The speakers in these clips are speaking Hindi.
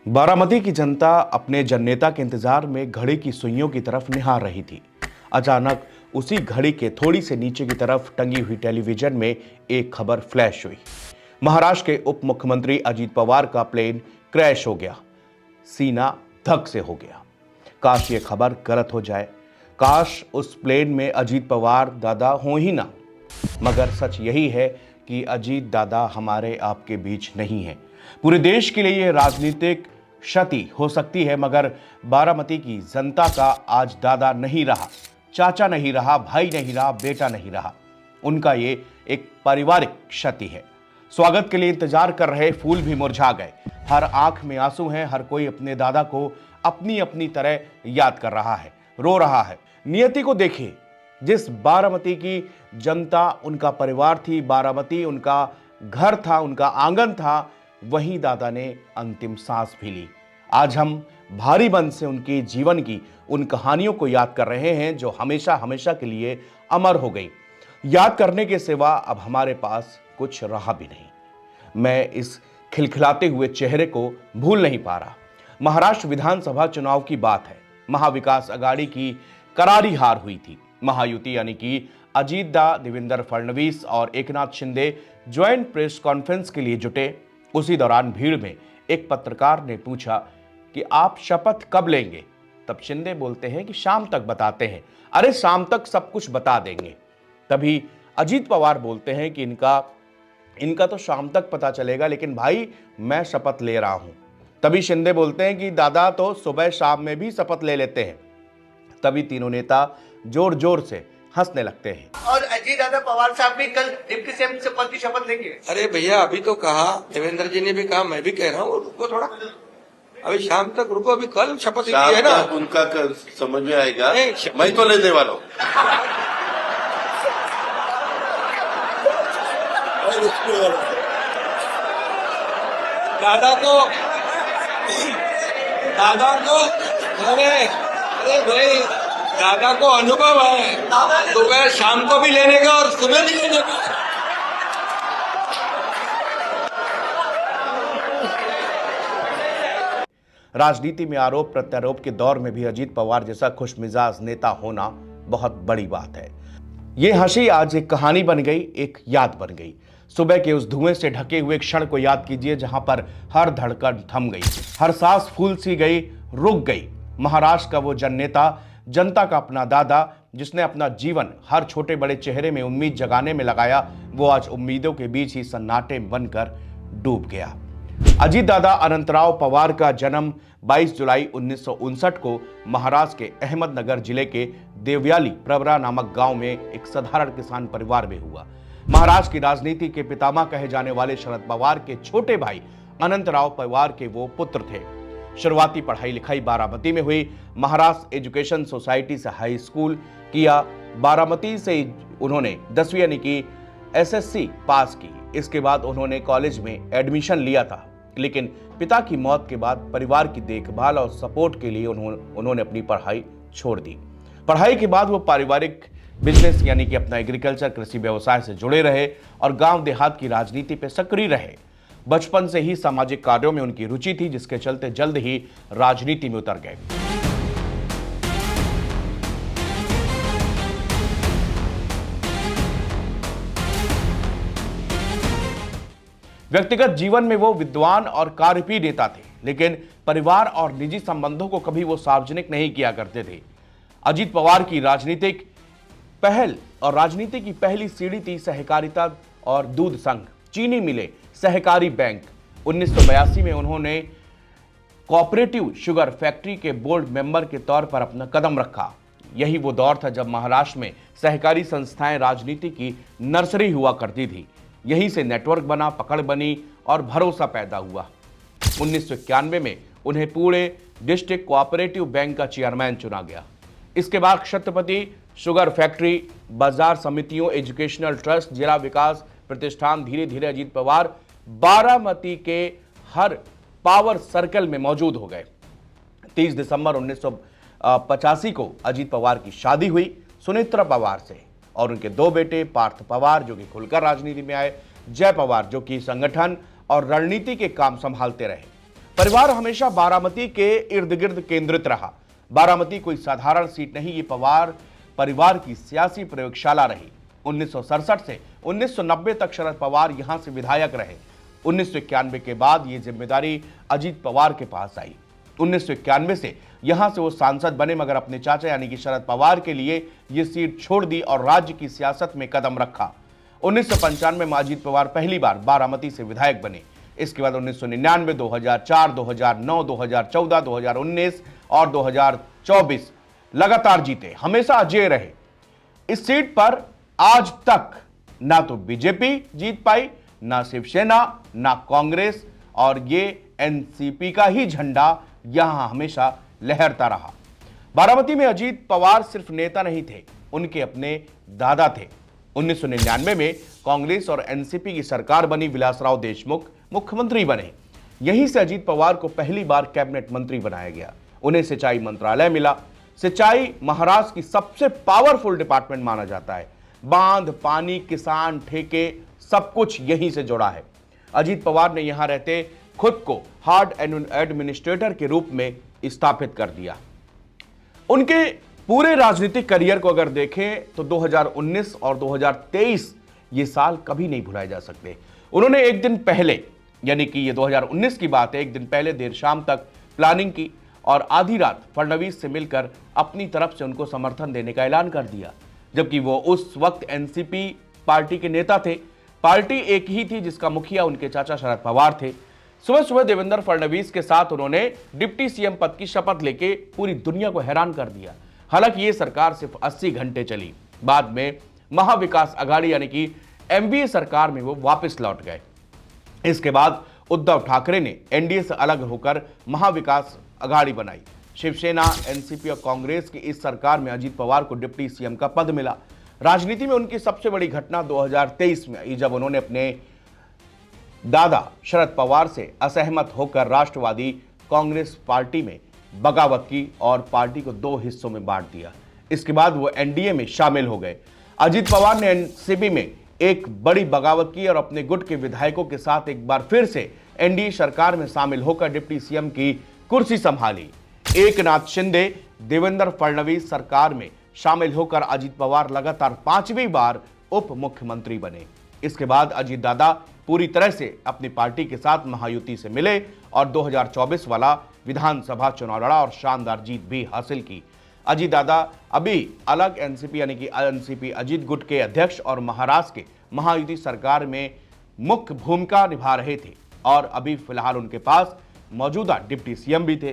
बारामती की जनता अपने जननेता के इंतजार में घड़ी की सुइयों की तरफ निहार रही थी। अचानक उसी घड़ी के थोड़ी से नीचे की तरफ टंगी हुई टेलीविजन में एक खबर फ्लैश हुई। महाराष्ट्र के उप मुख्यमंत्री अजीत पवार का प्लेन क्रैश हो गया। सीना धक से हो गया। काश ये खबर गलत हो जाए, काश उस प्लेन में अजीत पवार दादा हो ही ना। मगर सच यही है कि अजीत दादा हमारे आपके बीच नहीं है। पूरे देश के लिए यह राजनीतिक क्षति हो सकती है, मगर बारामती की जनता का आज दादा नहीं रहा, चाचा नहीं रहा, भाई नहीं रहा, बेटा नहीं रहा। उनका ये एक पारिवारिक क्षति है। स्वागत के लिए इंतजार कर रहे फूल भी मुरझा गए। हर आंख में आंसू हैं। हर कोई अपने दादा को अपनी अपनी तरह याद कर रहा है, रो रहा है। नियति को देखिए, जिस बारामती की जनता उनका परिवार थी, बारामती उनका घर था, उनका आंगन था, वही दादा ने अंतिम सांस भी ली। आज हम भारी मन से उनके जीवन की उन कहानियों को याद कर रहे हैं जो हमेशा हमेशा के लिए अमर हो गई। याद करने के सिवा अब हमारे पास कुछ रहा भी नहीं। मैं इस खिलखिलाते हुए चेहरे को भूल नहीं पा रहा। महाराष्ट्र विधानसभा चुनाव की बात है। महाविकास अघाड़ी की करारी हार हुई थी। महायुति यानी कि अजीत दा, देवेंद्र फडणवीस और Eknath Shinde joint press conference के लिए जुटे। उसी दौरान भीड़ में एक पत्रकार ने पूछा कि आप शपथ कब लेंगे? तब शिंदे बोलते हैं कि शाम तक बताते हैं। अरे शाम तक सब कुछ बता देंगे। तभी अजीत पवार बोलते हैं कि इनका तो शाम तक पता चलेगा, लेकिन भाई मैं शपथ ले रहा हूं। तभी शिंदे बोलते हैं कि दादा तो सुबह शाम में भी शपथ ले लेते हैं। तभी तीनों नेता जोर जोर से हंसने लगते हैं। और अजीत दादा पवार साहब भी कल डिप्टी सीएम पद की शपथ लेंगे। अरे भैया, अभी तो कहा, देवेंद्र जी ने भी कहा, मैं भी कह रहा हूँ, रुको थोड़ा, अभी शाम तक रुको। अभी कल शपथ ली है ना, उनका समझ में आएगा। मैं तो लेने वाला हूँ। दादा को अरे भाई, दादा को अनुभव है, सुबह शाम को भी लेने का और सुबह भी लेने का। राजनीति में आरोप प्रत्यारोप के दौर में भी अजीत पवार जैसा खुशमिजाज नेता होना बहुत बड़ी बात है। ये हंसी आज एक कहानी बन गई, एक याद बन गई। सुबह के उस धुएं से ढके हुए क्षण को याद कीजिए जहां पर हर धड़कन थम गई, हर सांस फूल सी गई, रुक गई। महाराष्ट्र का वो जननेता, जनता का अपना दादा, जिसने अपना जीवन हर छोटे बड़े चेहरे में उम्मीद जगाने में लगाया, वो आज उम्मीदों के बीच ही सन्नाटे बनकर डूब गया। अजीत दादा अनंतराव पवार का जन्म 22 जुलाई 1959 को महाराष्ट्र के अहमदनगर जिले के देवयाली प्रवरा नामक गांव में एक साधारण किसान परिवार में हुआ। महाराष्ट्र की राजनीति के पितामह कहे जाने वाले शरद पवार के छोटे भाई अनंतराव पवार के वो पुत्र थे। शुरुआती पढ़ाई लिखाई बारामती में हुई। महाराष्ट्र एजुकेशन सोसाइटी से हाई स्कूल किया। बारामती से उन्होंने 10वीं यानी कि एसएससी पास की। इसके बाद उन्होंने कॉलेज में एडमिशन लिया था, लेकिन पिता की मौत के बाद परिवार की देखभाल और सपोर्ट के लिए उन्होंने अपनी पढ़ाई छोड़ दी। पढ़ाई के बाद वो पारिवारिक बिजनेस यानी कि अपना एग्रीकल्चर कृषि व्यवसाय से जुड़े रहे और गांव देहात की राजनीति पे सक्रिय रहे। बचपन से ही सामाजिक कार्यों में उनकी रुचि थी, जिसके चलते जल्द ही राजनीति में उतर गए। व्यक्तिगत जीवन में वो विद्वान और कार्यपी नेता थे, लेकिन परिवार और निजी संबंधों को कभी वो सार्वजनिक नहीं किया करते थे। अजीत पवार की राजनीतिक पहल और राजनीति की पहली सीढ़ी थी सहकारिता और दूध संघ, चीनी मिले, सहकारी बैंक। 1982 में उन्होंने कोऑपरेटिव शुगर फैक्ट्री के बोर्ड मेंबर के तौर पर अपना कदम रखा। यही वो दौर था जब महाराष्ट्र में सहकारी संस्थाएं राजनीति की नर्सरी हुआ करती थी। यहीं से नेटवर्क बना, पकड़ बनी और भरोसा पैदा हुआ। 1991 में उन्हें पूरे डिस्ट्रिक्ट कोऑपरेटिव बैंक का चेयरमैन चुना गया। इसके बाद छत्रपति शुगर फैक्ट्री, बाजार समितियों, एजुकेशनल ट्रस्ट, जिला विकास प्रतिष्ठान, धीरे धीरे अजीत पवार बारामती के हर पावर सर्कल में मौजूद हो गए। 30 दिसंबर 1985 को अजीत पवार की शादी हुई सुनेत्रा पवार से और उनके दो बेटे पार्थ पवार जो कि खुलकर राजनीति में आए, जय पवार जो कि संगठन और रणनीति के काम संभालते रहे। परिवार हमेशा बारामती के इर्द गिर्द केंद्रित रहा। बारामती कोई साधारण सीट नहीं, ये पवार परिवार की सियासी प्रयोगशाला रही। 1967 से 1990 तक शरद पवार यहां से विधायक रहे। 1991 के बाद ये जिम्मेदारी अजीत पवार के पास आई। 1991 से यहां से वो सांसद बने, मगर अपने चाचा यानी कि शरद पवार के लिए ये सीट छोड़ दी और राज्य की सियासत में कदम रखा। 1995 में अजीत पवार पहली बार बारामती से विधायक बने। इसके बाद 1999, 2004, 2009, 2014, 2019 और 2024 लगातार जीते, हमेशा अजय रहे। इस सीट पर आज तक ना तो बीजेपी जीत पाई, ना शिवसेना, ना कांग्रेस, और ये एनसीपी का ही झंडा यहां हमेशा लहरता रहा। बारामती में अजीत पवार सिर्फ नेता नहीं थे, उनके अपने दादा थे। 1999 में कांग्रेस और एनसीपी की सरकार बनी, विलासराव देशमुख मुख्यमंत्री बने। यहीं से अजीत पवार को पहली बार कैबिनेट मंत्री बनाया गया। उन्हें सिंचाई मंत्रालय मिला। सिंचाई महाराष्ट्र की सबसे पावरफुल डिपार्टमेंट माना जाता है। बांध, पानी, किसान, ठेके, सब कुछ यहीं से जुड़ा है। अजीत पवार ने यहां रहते खुद को हार्ड एडमिनिस्ट्रेटर के रूप में स्थापित कर दिया। उनके पूरे राजनीतिक करियर को अगर देखें तो 2019 और 2023 ये साल कभी नहीं भुलाए जा सकते। उन्होंने एक दिन पहले, यानी कि ये 2019 की बात है, एक दिन पहले देर शाम तक प्लानिंग की और आधी रात फडणवीस से मिलकर अपनी तरफ से उनको समर्थन देने का ऐलान कर दिया, जबकि वो उस वक्त एनसीपी पार्टी के नेता थे। पार्टी एक ही थी जिसका मुखिया उनके चाचा शरद पवार थे। सुबह सुबह देवेंद्र फडणवीस के साथ उन्होंने डिप्टी सीएम पद की शपथ लेके पूरी दुनिया को हैरान कर दिया। हालांकि ये सरकार सिर्फ 80 घंटे चली। बाद में महाविकास अघाड़ी यानी कि एमवीए सरकार में वो वापस लौट गए। इसके बाद उद्धव ठाकरे ने एनडीए से अलग होकर महाविकास अघाड़ी बनाई। शिवसेना, एनसीपी और कांग्रेस की इस सरकार में अजीत पवार को डिप्टी सीएम का पद मिला। राजनीति में उनकी सबसे बड़ी घटना 2023 में आई, जब उन्होंने अपने दादा शरद पवार से असहमत होकर राष्ट्रवादी कांग्रेस पार्टी में बगावत की और पार्टी को 2 हिस्सों में बांट दिया। इसके बाद वो एनडीए में शामिल हो गए। अजीत पवार ने एनसीपी में एक बड़ी बगावत की और अपने गुट के विधायकों के साथ एक बार फिर से एनडीए सरकार में शामिल होकर डिप्टी सीएम की कुर्सी संभाली। एकनाथ शिंदे, देवेंद्र फडणवीस सरकार में शामिल होकर अजीत पवार लगातार 5वीं बार उप मुख्यमंत्री बने। इसके बाद अजीत दादा पूरी तरह से अपनी पार्टी के साथ महायुति से मिले और 2024 वाला विधानसभा चुनाव लड़ा और शानदार जीत भी हासिल की। अजीत दादा अभी अलग एनसीपी यानी कि एनसीपी अजीत गुट के अध्यक्ष और महाराष्ट्र के महायुति सरकार में मुख्य भूमिका निभा रहे थे और अभी फिलहाल उनके पास मौजूदा डिप्टी सीएम भी थे।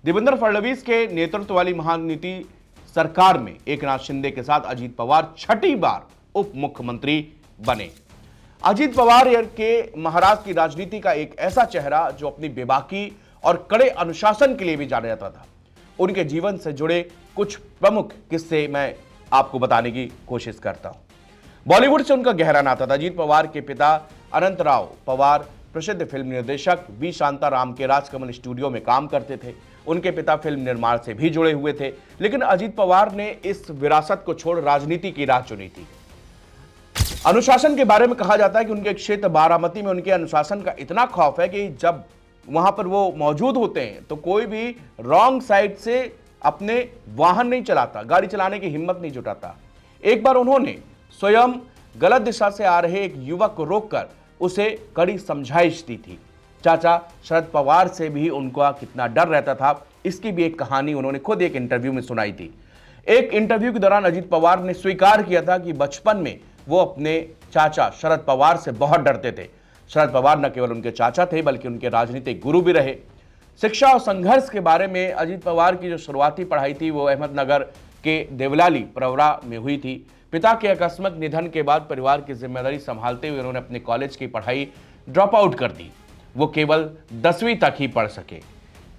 देवेंद्र फडणवीस के नेतृत्व वाली महायुति सरकार में एकनाथ शिंदे के साथ अजीत पवार 6ठी बार उप मुख्यमंत्री बने। अजीत पवार के महाराष्ट्र की राजनीति का एक ऐसा चेहरा जो अपनी बेबाकी और कड़े अनुशासन के लिए भी जाना जाता था। उनके जीवन से जुड़े कुछ प्रमुख किस्से मैं आपको बताने की कोशिश करता हूं। बॉलीवुड से उनका गहरा नाता था। अजीत पवार के पिता अनंतराव पवार प्रसिद्ध फिल्म निर्देशक वी शांताराम के राजकमल स्टूडियो में काम करते थे। उनके पिता फिल्म निर्माण से भी जुड़े हुए थे, लेकिन अजीत पवार ने इस विरासत को छोड़ राजनीति की राह चुनी थी। अनुशासन के बारे में कहा जाता है कि उनके क्षेत्र बारामती में उनके अनुशासन का इतना खौफ है कि जब वहां पर वो मौजूद होते हैं तो कोई भी रॉन्ग साइड से अपने वाहन नहीं चलाता, गाड़ी चलाने की हिम्मत नहीं जुटाता। एक बार उन्होंने स्वयं गलत दिशा से आ रहे एक युवक को रोककर उसे कड़ी समझाइश दी थी। चाचा शरद पवार से भी उनका कितना डर रहता था, इसकी भी एक कहानी उन्होंने खुद एक इंटरव्यू में सुनाई थी। एक इंटरव्यू के दौरान अजीत पवार ने स्वीकार किया था कि बचपन में वो अपने चाचा शरद पवार से बहुत डरते थे। शरद पवार न केवल उनके चाचा थे बल्कि उनके राजनीतिक गुरु भी रहे। शिक्षा और संघर्ष के बारे में अजीत पवार की जो शुरुआती पढ़ाई थी वो अहमदनगर के देवलाली प्रवरा में हुई थी। पिता के आकस्मिक निधन के बाद परिवार की जिम्मेदारी संभालते हुए उन्होंने अपने कॉलेज की पढ़ाई ड्रॉप आउट कर दी। वो केवल 10वीं तक ही पढ़ सके।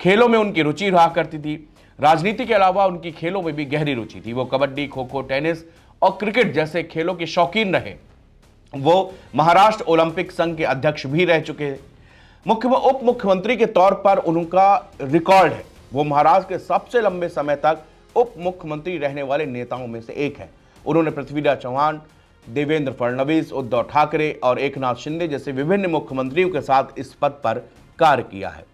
खेलों में उनकी रुचि रहा करती थी। राजनीति के अलावा उनकी खेलों में भी गहरी रुचि थी। वो कबड्डी, खो खो, टेनिस और क्रिकेट जैसे खेलों के शौकीन रहे। वो महाराष्ट्र ओलंपिक संघ के अध्यक्ष भी रह चुके हैं। उप मुख्यमंत्री के तौर पर उनका रिकॉर्ड है। वो महाराष्ट्र के सबसे लंबे समय तक उप मुख्यमंत्री रहने वाले नेताओं में से एक है। उन्होंने पृथ्वीराज चौहान, देवेंद्र फडणवीस, उद्धव ठाकरे और एकनाथ शिंदे जैसे विभिन्न मुख्यमंत्रियों के साथ इस पद पर कार्य किया है।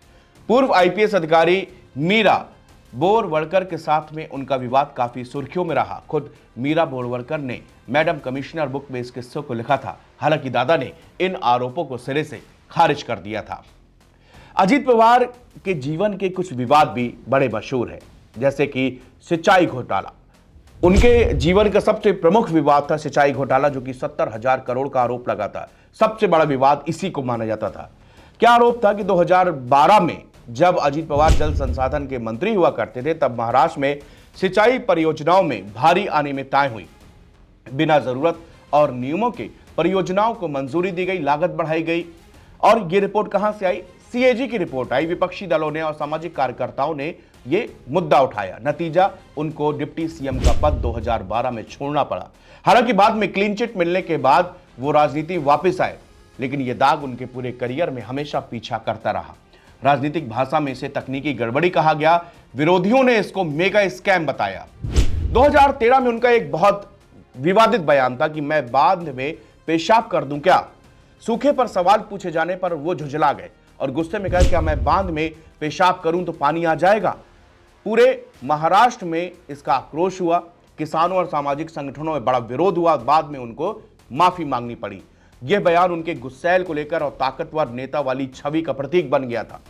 पूर्व आईपीएस अधिकारी मीरा बोरवणकर के साथ में उनका विवाद काफी सुर्खियों में रहा। खुद मीरा बोरवणकर ने मैडम कमिश्नर बुक में इस किस्से को लिखा था। हालांकि दादा ने इन आरोपों को सिरे से खारिज कर दिया था। अजीत पवार के जीवन के कुछ विवाद भी बड़े मशहूर हैं, जैसे कि सिंचाई घोटाला। उनके जीवन का सबसे प्रमुख विवाद था सिंचाई घोटाला, जो कि 70,000 करोड़ का आरोप लगा था। सबसे बड़ा विवाद इसी को माना जाता था। क्या आरोप था कि 2012 में जब अजीत पवार जल संसाधन के मंत्री हुआ करते थे, तब महाराष्ट्र में सिंचाई परियोजनाओं में भारी अनियमितताएं हुई। बिना जरूरत और नियमों के परियोजनाओं को मंजूरी दी गई, लागत बढ़ाई गई। और ये रिपोर्ट कहां से आई? सीएजी की रिपोर्ट आई। विपक्षी दलों ने और सामाजिक कार्यकर्ताओं ने ये मुद्दा उठाया। नतीजा, उनको डिप्टी सीएम का पद 2012 में छोड़ना पड़ा। हालांकि बाद में क्लीन चिट मिलने के बाद वो राजनीति वापस आए, लेकिन ये दाग उनके पूरे करियर में हमेशा पीछा करता रहा। राजनीतिक भाषा में इसे तकनीकी गड़बड़ी कहा गया। विरोधियों ने इसको मेगा स्कैम बताया। 2013 में उनका एक बहुत विवादित बयान था कि मैं बांध में पेशाब कर दूं क्या। सूखे पर सवाल पूछे जाने पर वो झुंझला गए और गुस्से में कहा, क्या मैं बांध में पेशाब करूं तो पानी आ जाएगा। पूरे महाराष्ट्र में इसका आक्रोश हुआ। किसानों और सामाजिक संगठनों में बड़ा विरोध हुआ। बाद में उनको माफी मांगनी पड़ी। यह बयान उनके गुस्सैल को लेकर और ताकतवर नेता वाली छवि का प्रतीक बन गया था।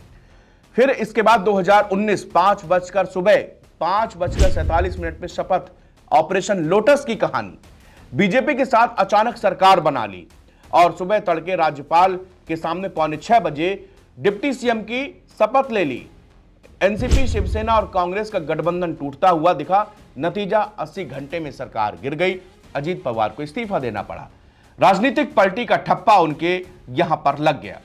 फिर इसके बाद 2019 5:47 में शपथ, ऑपरेशन लोटस की कहानी। बीजेपी के साथ अचानक सरकार बना ली और सुबह तड़के राज्यपाल के सामने 5:45 बजे डिप्टी सीएम की शपथ ले ली। एनसीपी, शिवसेना और कांग्रेस का गठबंधन टूटता हुआ दिखा। नतीजा, 80 घंटे में सरकार गिर गई। अजीत पवार को इस्तीफा देना पड़ा। राजनीतिक पलटी का ठप्पा उनके यहां पर लग गया।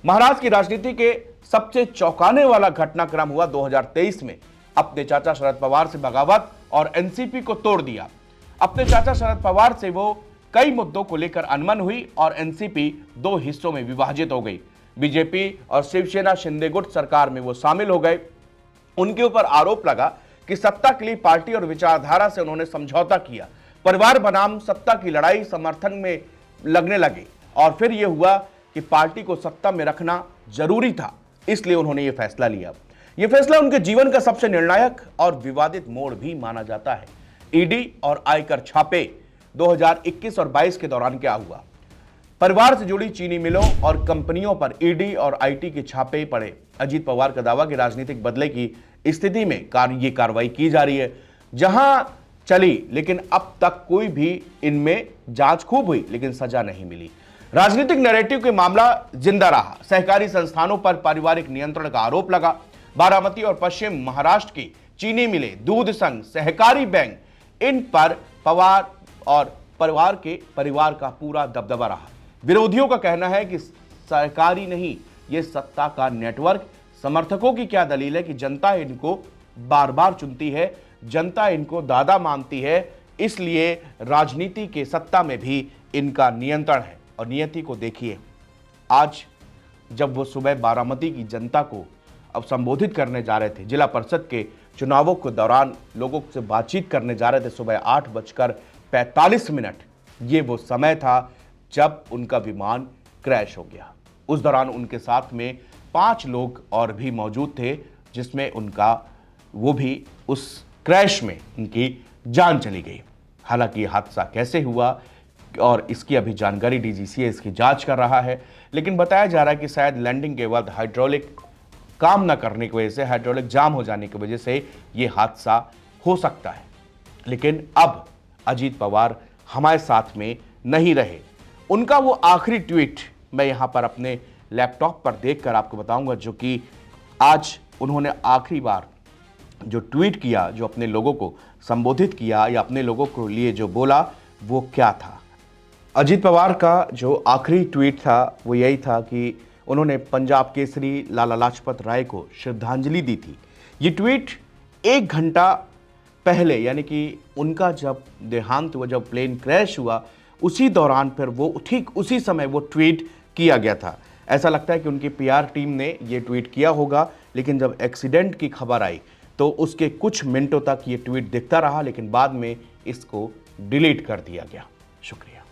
महाराष्ट्र की राजनीति के सबसे चौंकाने वाला घटनाक्रम हुआ 2023 में। अपने चाचा शरद पवार से बगावत और एनसीपी को तोड़ दिया। अपने चाचा शरद पवार से वो कई मुद्दों को लेकर अनमन हुई और एनसीपी 2 हिस्सों में विभाजित हो गई। बीजेपी और शिवसेना शिंदे गुट सरकार में वो शामिल हो गए। उनके ऊपर आरोप लगा कि सत्ता के लिए पार्टी और विचारधारा से उन्होंने समझौता किया। परिवार बनाम सत्ता की लड़ाई समर्थन में लगने लगे और फिर यह हुआ कि पार्टी को सत्ता में रखना जरूरी था, इसलिए उन्होंने यह फैसला लिया। यह फैसला उनके जीवन का सबसे निर्णायक और विवादित मोड़ भी माना जाता है। ईडी और आयकर छापे 2021 और 22 के दौरान क्या हुआ? परिवार से जुड़ी चीनी मिलों और कंपनियों पर ईडी और आईटी के छापे पड़े। अजीत पवार का दावा कि राजनीतिक बदले की स्थिति में ये कार्रवाई की जा रही है, जहां चली, लेकिन अब तक कोई भी इनमें जांच खूब हुई, लेकिन सजा नहीं मिली। राजनीतिक नैरेटिव के मामला जिंदा रहा। सहकारी संस्थानों पर पारिवारिक नियंत्रण का आरोप लगा। बारामती और पश्चिम महाराष्ट्र की चीनी मिलें, दूध संघ, सहकारी बैंक, इन पर पवार और परिवार का पूरा दबदबा रहा। विरोधियों का कहना है कि सरकारी नहीं, यह सत्ता का नेटवर्क। समर्थकों की क्या दलील है कि जनता इनको बार बार चुनती है, जनता इनको दादा मानती है, इसलिए राजनीति के सत्ता में भी इनका नियंत्रण है। और नियति को देखिए, आज जब वो सुबह बारामती की जनता को अब संबोधित करने जा रहे थे, जिला परिषद के चुनावों के दौरान लोगों से बातचीत करने जा रहे थे, सुबह 8:45, ये वो समय था जब उनका विमान क्रैश हो गया। उस दौरान उनके साथ में 5 लोग और भी मौजूद थे, जिसमें वो भी उस क्रैश में उनकी जान चली गई। हालांकि हादसा कैसे हुआ और इसकी अभी जानकारी डीजीसीए इसकी जांच कर रहा है, लेकिन बताया जा रहा है कि शायद लैंडिंग के बाद हाइड्रोलिक काम न करने की वजह से, हाइड्रोलिक जाम हो जाने की वजह से ये हादसा हो सकता है। लेकिन अब अजीत पवार हमारे साथ में नहीं रहे। उनका वो आखिरी ट्वीट मैं यहाँ पर अपने लैपटॉप पर देखकर आपको बताऊंगा, जो कि आज उन्होंने आखिरी बार जो ट्वीट किया, जो अपने लोगों को संबोधित किया या अपने लोगों को लिए जो बोला, वो क्या था। अजीत पवार का जो आखिरी ट्वीट था वो यही था कि उन्होंने पंजाब केसरी लाला लाजपत राय को श्रद्धांजलि दी थी। ये ट्वीट 1 घंटा पहले, यानी कि उनका जब देहांत हुआ, जब प्लेन क्रैश हुआ, उसी दौरान फिर वो ठीक उसी समय वो ट्वीट किया गया था। ऐसा लगता है कि उनकी पीआर टीम ने ये ट्वीट किया होगा, लेकिन जब एक्सीडेंट की खबर आई तो उसके कुछ मिनटों तक ये ट्वीट दिखता रहा, लेकिन बाद में इसको डिलीट कर दिया गया। शुक्रिया।